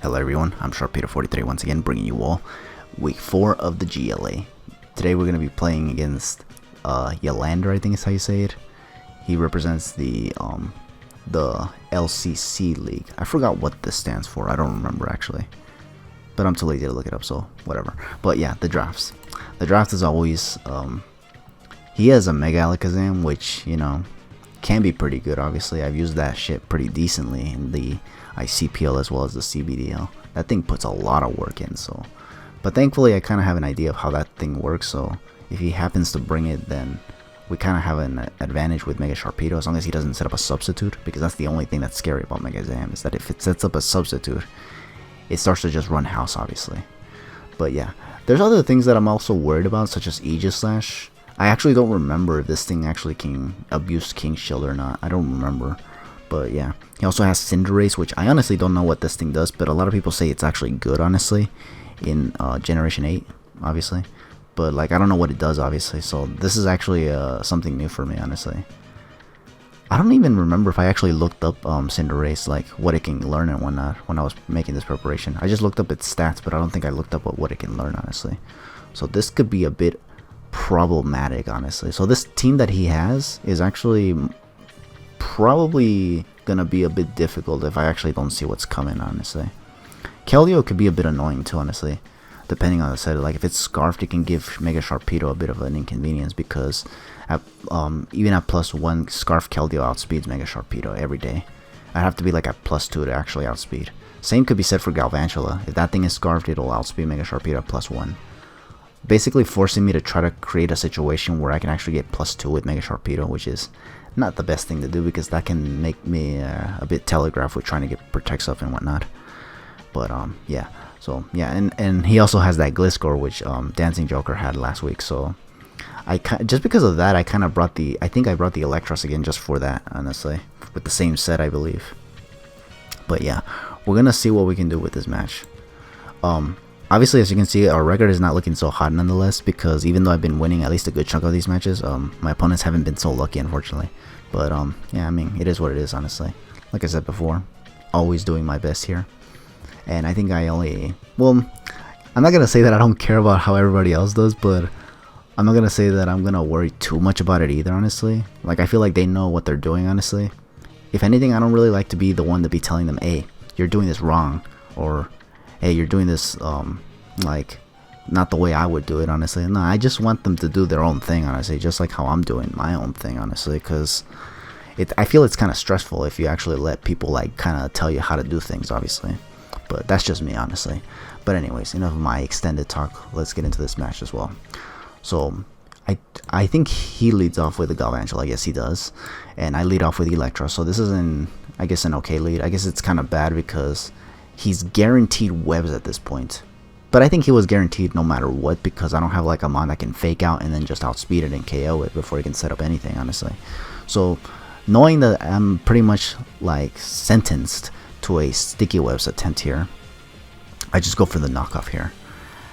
Hello everyone, I'm Sharpedo43 once again bringing you all week 4 of the GLA. Today we're going to be playing against Yolander, I think is how you say it. He represents the LCC league. I forgot what this stands for, I don't remember actually. But I'm too lazy to look it up, so whatever. But yeah, the drafts. The draft is always, he has a Mega Alakazam, which, you know, can be pretty good. Obviously I've used that shit pretty decently in the ICPL as well as the CBDL. That thing puts a lot of work in, so but thankfully I kind of have an idea of how that thing works, so if he happens to bring it, then we kind of have an advantage with Mega Sharpedo, as long as he doesn't set up a substitute, because that's the only thing that's scary about Mega Zam, is that if it sets up a substitute, it starts to just run house, obviously. But yeah, there's other things that I'm also worried about, such as Aegis Slash. I actually don't remember if this thing actually can abuse King Shield or not. I don't remember. But yeah, he also has Cinderace, which I honestly don't know what this thing does, but a lot of people say it's actually good, honestly, in Generation 8, obviously. But like, I don't know what it does, obviously, so this is actually something new for me, honestly. I don't even remember if I actually looked up Cinderace, like what it can learn and whatnot, when I was making this preparation. I just looked up its stats, but I don't think I looked up what it can learn, honestly. So this could be a bit problematic, honestly. So this team that he has is actually probably gonna be a bit difficult if I actually don't see what's coming, honestly. Keldeo could be a bit annoying too, honestly, depending on the set. Like if it's Scarfed, it can give Mega Sharpedo a bit of an inconvenience, because at, even at +1, Scarf Keldeo outspeeds Mega Sharpedo every day. I'd have to be like at +2 to actually outspeed. Same could be said for Galvantula. If that thing is Scarfed, it'll outspeed Mega Sharpedo at +1. Basically forcing me to try to create a situation where I can actually get +2 with Mega Sharpedo, which is not the best thing to do, because that can make me a bit telegraph with trying to get protect stuff and whatnot. But yeah, so yeah, and he also has that Gliscor, which Dancing Joker had last week, so just because of that, I kind of brought I think I brought the Electros again just for that, honestly, with the same set, I believe. But yeah, we're gonna see what we can do with this match. Obviously, as you can see, our record is not looking so hot nonetheless, because even though I've been winning at least a good chunk of these matches, my opponents haven't been so lucky, unfortunately. But yeah, I mean, it is what it is, honestly. Like I said before, always doing my best here. And I think well, I'm not gonna say that I don't care about how everybody else does, but I'm not gonna say that I'm gonna worry too much about it either, honestly. Like, I feel like they know what they're doing, honestly. If anything, I don't really like to be the one to be telling them, hey, you're doing this wrong, or hey, you're doing this like not the way I would do it, honestly. No, I just want them to do their own thing, honestly, just like how I'm doing my own thing, honestly, because I feel it's kind of stressful if you actually let people like kind of tell you how to do things, obviously. But that's just me, honestly. But anyways, enough of my extended talk. Let's get into this match as well. So I think he leads off with the Galvantula. Yes, he does. And I lead off with Electro. So this is I guess an okay lead. I guess it's kind of bad because he's guaranteed webs at this point. But I think he was guaranteed no matter what, because I don't have like a mon that can fake out and then just outspeed it and KO it before he can set up anything, honestly. So knowing that I'm pretty much like sentenced to a sticky webs attempt here, I just go for the knockoff here.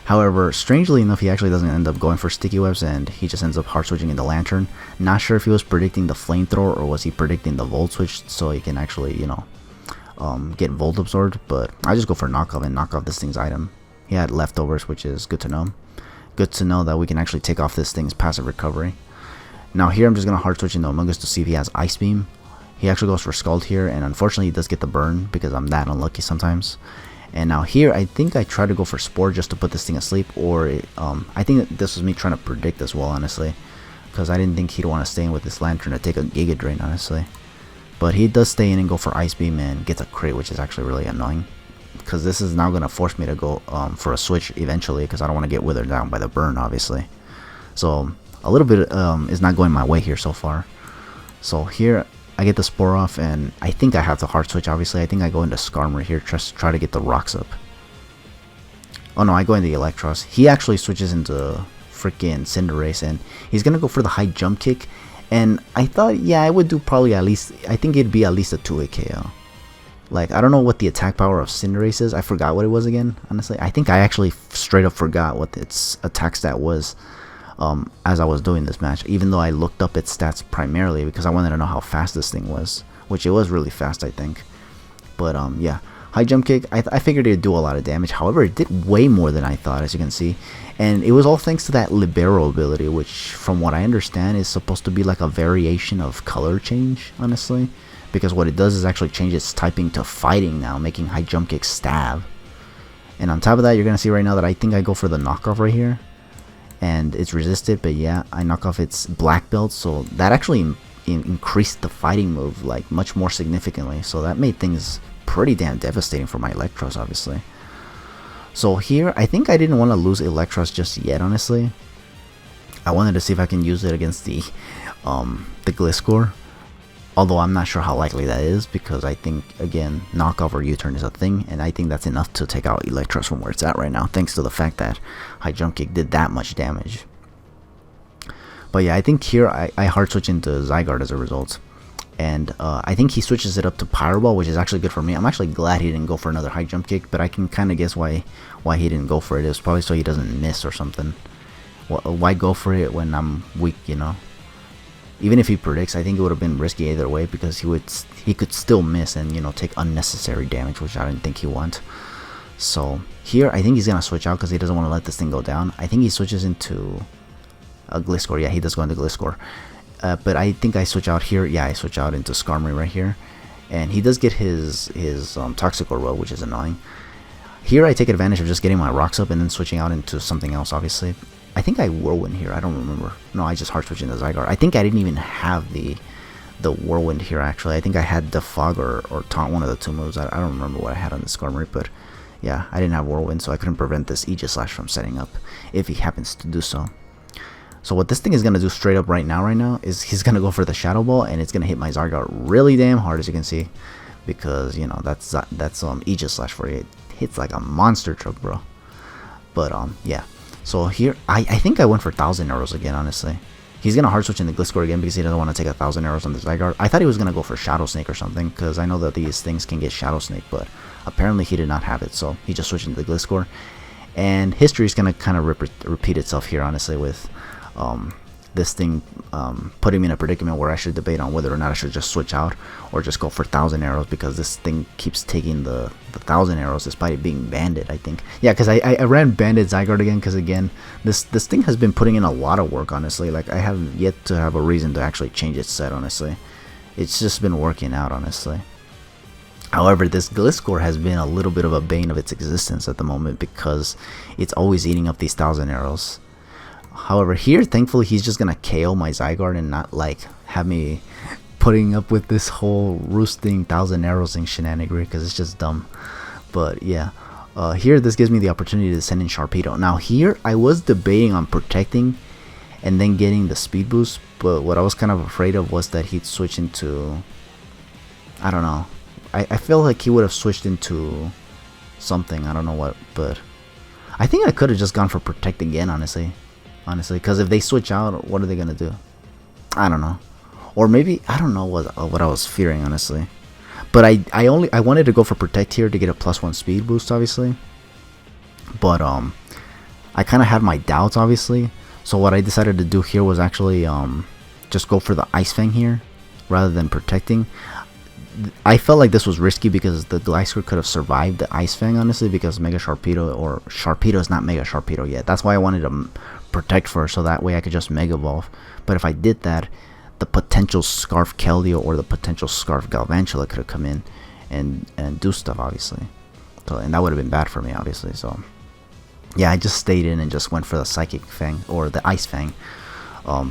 However, strangely enough, he actually doesn't end up going for sticky webs, and he just ends up hard switching into Lantern. Not sure if he was predicting the flamethrower or was he predicting the volt switch so he can actually, you know, get volt absorbed. But I just go for knockoff and knock off this thing's item. He had leftovers, which is good to know. Good to know that we can actually take off this thing's passive recovery. Now here I'm just going to hard switch into Amogus to see if he has Ice Beam. He actually goes for Scald here, and unfortunately he does get the burn because I'm that unlucky sometimes. And now here I think I try to go for Spore just to put this thing asleep, or I think this was me trying to predict as well, honestly, because I didn't think he'd want to stay in with this Lantern to take a Giga Drain, honestly. But he does stay in and go for Ice Beam and gets a crit, which is actually really annoying, because this is now going to force me to go for a switch eventually, because I don't want to get withered down by the burn, obviously. So a little bit is not going my way here so far. So here I get the Spore off, and I think I have the hard switch, obviously. I think I go into Skarmory here, just try to get the rocks up. Oh no, I go into Electros. He actually switches into freaking Cinderace, and he's going to go for the high jump kick. And I thought, yeah, I would do probably at least, I think it'd be at least a 2-hit KO. Like, I don't know what the attack power of Cinderace is. I forgot what it was again, honestly. I think I actually straight up forgot what its attack stat was as I was doing this match, even though I looked up its stats primarily because I wanted to know how fast this thing was, which it was really fast, I think. But yeah, High jump kick, I figured it would do a lot of damage. However, it did way more than I thought, as you can see. And it was all thanks to that libero ability, which from what I understand is supposed to be like a variation of color change, honestly. Because what it does is actually change its typing to fighting now, making high jump kick stab. And on top of that, you're going to see right now that I think I go for the knockoff right here. And it's resisted, but yeah, I knock off its black belt. So that actually increased the fighting move like much more significantly. So that made things pretty damn devastating for my Electros, obviously. So here, I think I didn't want to lose Electros just yet, honestly. I wanted to see if I can use it against the Gliscor. Although I'm not sure how likely that is, because I think, again, knockoff or U-turn is a thing, and I think that's enough to take out Electros from where it's at right now, thanks to the fact that high jump kick did that much damage. But yeah, I think here I hard switch into Zygarde as a result. And I think he switches it up to Pyro Ball, which is actually good for me. I'm actually glad he didn't go for another high jump kick, but I can kind of guess why he didn't go for it. It was probably so he doesn't miss or something. Why go for it when I'm weak, you know? Even if he predicts, I think it would have been risky either way, because he could still miss and, you know, take unnecessary damage, which I didn't think he want. So here, I think he's gonna switch out because he doesn't want to let this thing go down. I think he switches into a Gliscor. Yeah, he does go into Gliscor. But I think I switch out here. Yeah, I switch out into Skarmory right here, and he does get his Toxicroak Road, which is annoying. Here, I take advantage of just getting my rocks up and then switching out into something else, obviously. I think I Whirlwind here. I don't remember. No, I just hard switch into Zygarde. I think I didn't even have the Whirlwind here, actually. I think I had the Fog or Taunt, one of the two moves. I don't remember what I had on the Skarmory, but yeah, I didn't have Whirlwind, so I couldn't prevent this Aegislash from setting up if he happens to do so. So what this thing is going to do straight up right now is he's going to go for the Shadow Ball, and it's going to hit my Zygarde really damn hard, as you can see. Because, you know, that's Aegislash for you. It hits like a monster truck, bro. But, yeah. So here, I think I went for 1,000 arrows again, honestly. He's going to hard switch into Gliscor again because he doesn't want to take 1,000 arrows on the Zygarde. I thought he was going to go for Shadow Snake or something, because I know that these things can get Shadow Snake, but apparently he did not have it, so he just switched into the Gliscor. And history is going to kind of repeat itself here, honestly, with this thing putting me in a predicament where I should debate on whether or not I should just switch out or just go for 1,000 arrows, because this thing keeps taking the 1,000 arrows despite it being banded, I think. Yeah, because I ran banded Zygarde again, because again, this thing has been putting in a lot of work, honestly. Like, I have yet to have a reason to actually change its set, honestly. It's just been working out, honestly. However, this Gliscor has been a little bit of a bane of its existence at the moment, because it's always eating up these 1,000 arrows. However, here, thankfully, he's just going to KO my Zygarde and not, like, have me putting up with this whole roosting 1,000 arrows thing shenanigan, because it's just dumb. But, yeah. Here, this gives me the opportunity to send in Sharpedo. Now, here, I was debating on protecting and then getting the speed boost, but what I was kind of afraid of was that he'd switch into... I don't know. I feel like he would have switched into something. I don't know what, but... I think I could have just gone for protect again, honestly, because if they switch out, what are they gonna do? I don't know. Or maybe, I don't know what I was fearing, honestly. But I wanted to go for protect here to get a +1 speed boost, obviously. But I kind of had my doubts, obviously. So what I decided to do here was actually just go for the Ice Fang here rather than protecting. I felt like this was risky because the Gliscor could have survived the Ice Fang, honestly, because Mega Sharpedo, or Sharpedo is not Mega Sharpedo yet. That's why I wanted to protect first, so that way I could just Mega Evolve. But if I did that, the potential Scarf Keldeo or the potential Scarf Galvantula could have come in and do stuff, obviously. So, and that would have been bad for me, obviously. So yeah, I just stayed in and just went for the Psychic Fang or the Ice Fang.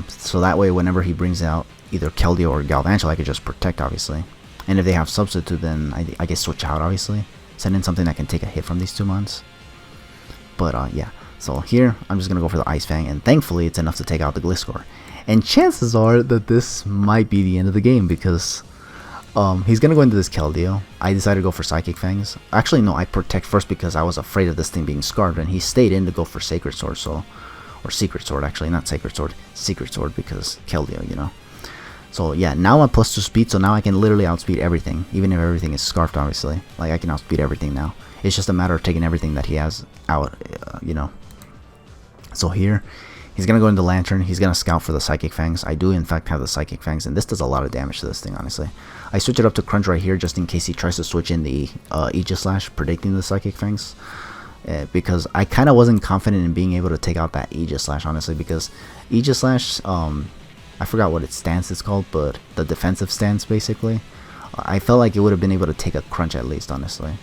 So that way, whenever he brings out either Keldeo or Galvantula, I could just protect, obviously. And if they have substitute, then I guess switch out, obviously. Send in something that can take a hit from these two mons. But yeah, so here I'm just gonna go for the Ice Fang, and thankfully it's enough to take out the Gliscor. And chances are that this might be the end of the game, because he's gonna go into this Keldeo. I decided to go for Psychic Fangs. Actually, no, I protect first because I was afraid of this thing being scarred, and he stayed in to go for Sacred Sword. Or Secret Sword, actually, not Sacred Sword, Secret Sword, because Keldeo, you know. So yeah, now I'm +2 speed, so now I can literally outspeed everything, even if everything is scarfed, obviously. Like, I can outspeed everything now. It's just a matter of taking everything that he has out, you know. So here, He's going to go into Lantern. He's going to scout for the Psychic Fangs. I do, in fact, have the Psychic Fangs, and this does a lot of damage to this thing, honestly. I switch it up to Crunch right here just in case he tries to switch in the Aegislash, predicting the Psychic Fangs. Because I kind of wasn't confident in being able to take out that Aegislash, honestly, because Aegislash, I forgot what its stance is called, but the defensive stance, basically. I felt like it would have been able to take a Crunch at least, honestly.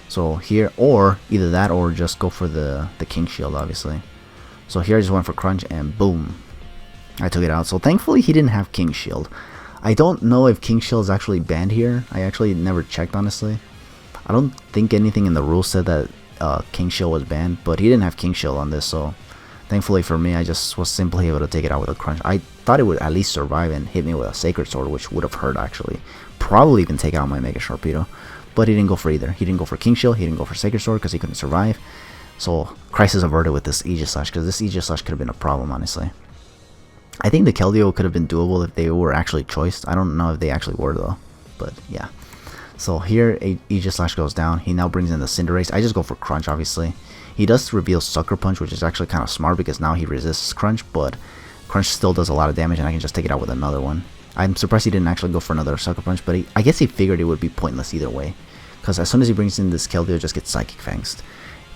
So here, or either that or just go for the King Shield, obviously. So here I just went for Crunch and boom, I took it out. So thankfully he didn't have King Shield. I don't know if King Shield is actually banned here. I actually never checked, honestly. I don't think anything in the rules said that King Shield was banned, but he didn't have King Shield on this, so thankfully for me I just was simply able to take it out with a Crunch. I thought it would at least survive and hit me with a Sacred Sword, which would have hurt actually. Probably even take out my Mega Sharpedo, but he didn't go for either. He didn't go for King Shield, he didn't go for Sacred Sword because he couldn't survive. So crisis averted with this Aegislash, because this Aegislash could have been a problem, honestly. I think the Keldeo could have been doable if they were actually choiced. I don't know if they actually were though, but yeah. So here Aegislash goes down. He now brings in the Cinderace. I just go for Crunch, obviously. He does reveal Sucker Punch, which is actually kind of smart because now he resists Crunch, but Crunch still does a lot of damage and I can just take it out with another one. I'm surprised he didn't actually go for another Sucker Punch, but I guess he figured it would be pointless either way, because as soon as he brings in this Keldeo, it just gets Psychic Fanged.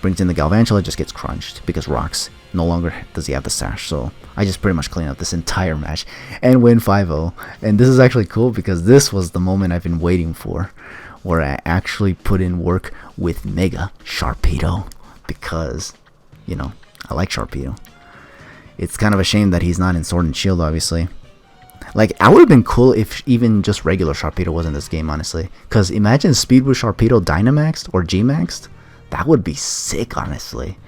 Brings in the Galvantula, just gets crunched because Rocks. No longer does he have the Sash, so I just pretty much clean up this entire match and win 5-0. And this is actually cool because this was the moment I've been waiting for, where I actually put in work with Mega Sharpedo, because, you know, I like Sharpedo. It's kind of a shame that he's not in Sword and Shield, obviously. Like, I would have been cool if even just regular Sharpedo was in this game, honestly. Because imagine Speed with Sharpedo Dynamaxed or G-Maxed. That would be sick, honestly.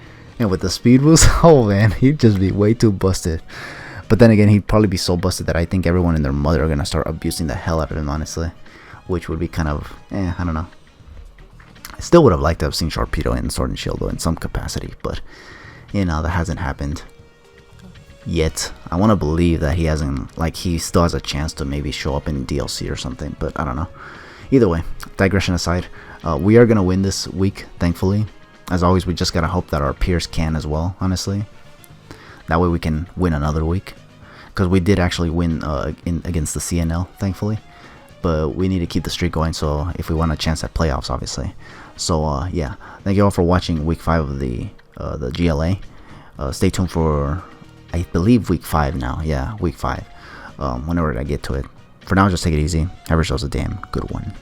And with the Speed boost, oh man, he'd just be way too busted. But then again, he'd probably be so busted that I think everyone and their mother are going to start abusing the hell out of him, honestly. Which would be kind of, I don't know. I still would have liked to have seen Sharpedo in Sword and Shield, though, in some capacity. But, you know, that hasn't happened yet. I want to believe that he hasn't, like, he still has a chance to maybe show up in DLC or something. But I don't know. Either way, digression aside, we are going to win this week, thankfully. As always, we just got to hope that our peers can as well, honestly. That way we can win another week. Because we did actually win against the CNL, thankfully. But we need to keep the streak going, so if we want a chance at playoffs, obviously. So, yeah. Thank you all for watching week 5 of the GLA. Stay tuned for, I believe, week 5 now. Yeah, week 5. Whenever I get to it. For now, just take it easy. Have yourselves a damn good one.